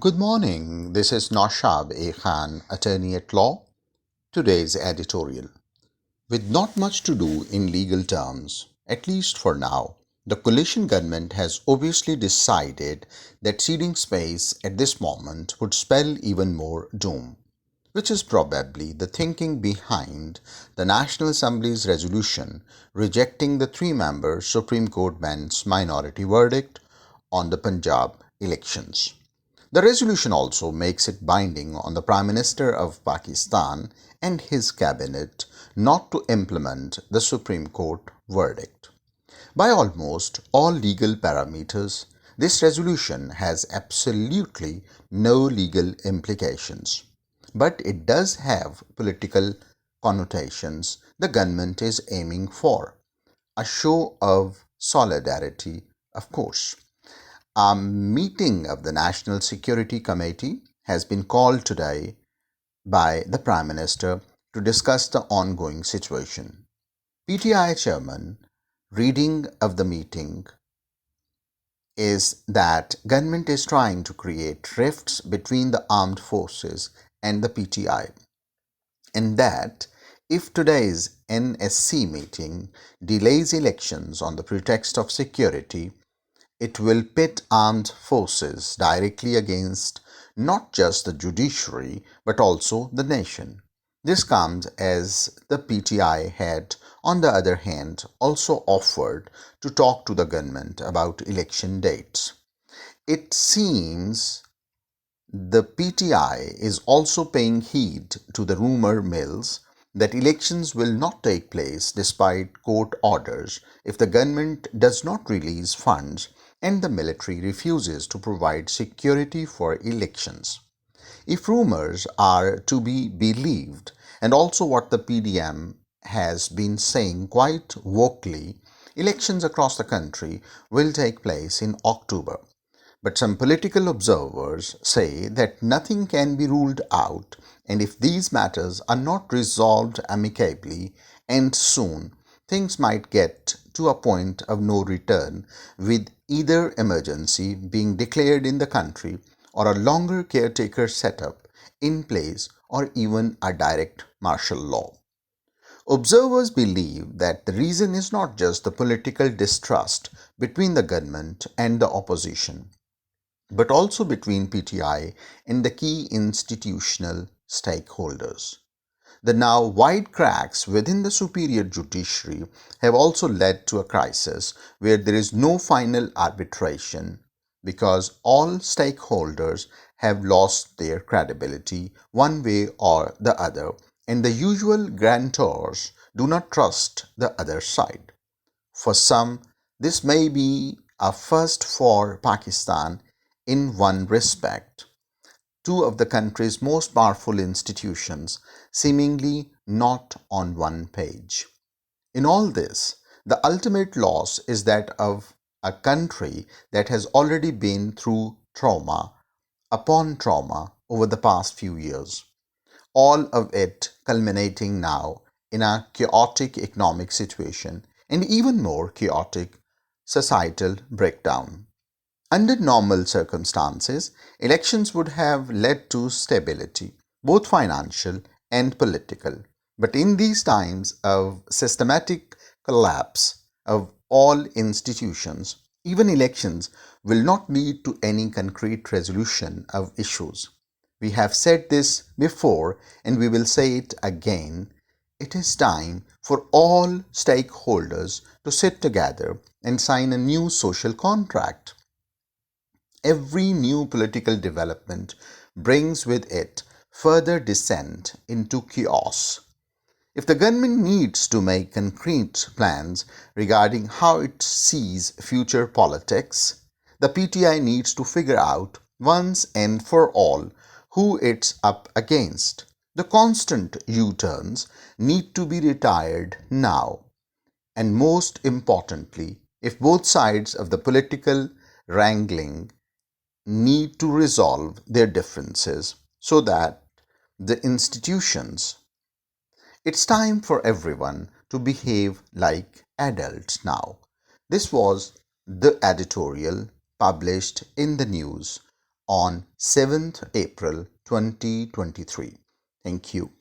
Good morning. This is Noshab, a Khan, attorney at law. Today's editorial. With not much to do in legal terms, at least for now, the coalition government has obviously decided that ceding space at this moment would spell even more doom, which is probably the thinking behind the National Assembly's resolution rejecting the three-member Supreme Court bench's minority verdict on the Punjab elections. The resolution also makes it binding on the Prime Minister of Pakistan and his cabinet not to implement the Supreme Court verdict. By almost all legal parameters, this resolution has absolutely no legal implications. But it does have political connotations the government is aiming for. A show of solidarity, of course. A meeting of the National Security Committee has been called today by the Prime Minister to discuss the ongoing situation. PTI chairman reading of the meeting is that government is trying to create rifts between the armed forces and the PTI, and that if today's NSC meeting delays elections on the pretext of security, it will pit armed forces directly against not just the judiciary but also the nation. This comes as the PTI had, on the other hand, also offered to talk to the government about election dates. It seems the PTI is also paying heed to the rumor mills that elections will not take place despite court orders if the government does not release funds and the military refuses to provide security for elections. If rumors are to be believed, and also what the PDM has been saying quite vocally, elections across the country will take place in October. But some political observers say that nothing can be ruled out, and if these matters are not resolved amicably and soon, things might get to a point of no return, with either emergency being declared in the country or a longer caretaker setup in place or even a direct martial law. Observers believe that the reason is not just the political distrust between the government and the opposition, but also between PTI and the key institutional stakeholders. The now wide cracks within the superior judiciary have also led to a crisis where there is no final arbitration because all stakeholders have lost their credibility one way or the other, and the usual grantors do not trust the other side. For some, this may be a first for Pakistan in one respect. Two of the country's most powerful institutions seemingly not on one page. In all this, the ultimate loss is that of a country that has already been through trauma upon trauma over the past few years, all of it culminating now in a chaotic economic situation and even more chaotic societal breakdown. Under normal circumstances, elections would have led to stability, both financial and political. But in these times of systematic collapse of all institutions, even elections will not lead to any concrete resolution of issues. We have said this before and we will say it again. It is time for all stakeholders to sit together and sign a new social contract. Every new political development brings with it further descent into chaos. If the government needs to make concrete plans regarding how it sees future politics, the PTI needs to figure out once and for all who it's up against. The constant U turns need to be retired now. And most importantly, if both sides of the political wrangling need to resolve their differences so that the institutions, it's time for everyone to behave like adults now. This was the editorial published in the news on 7th April 2023. Thank you.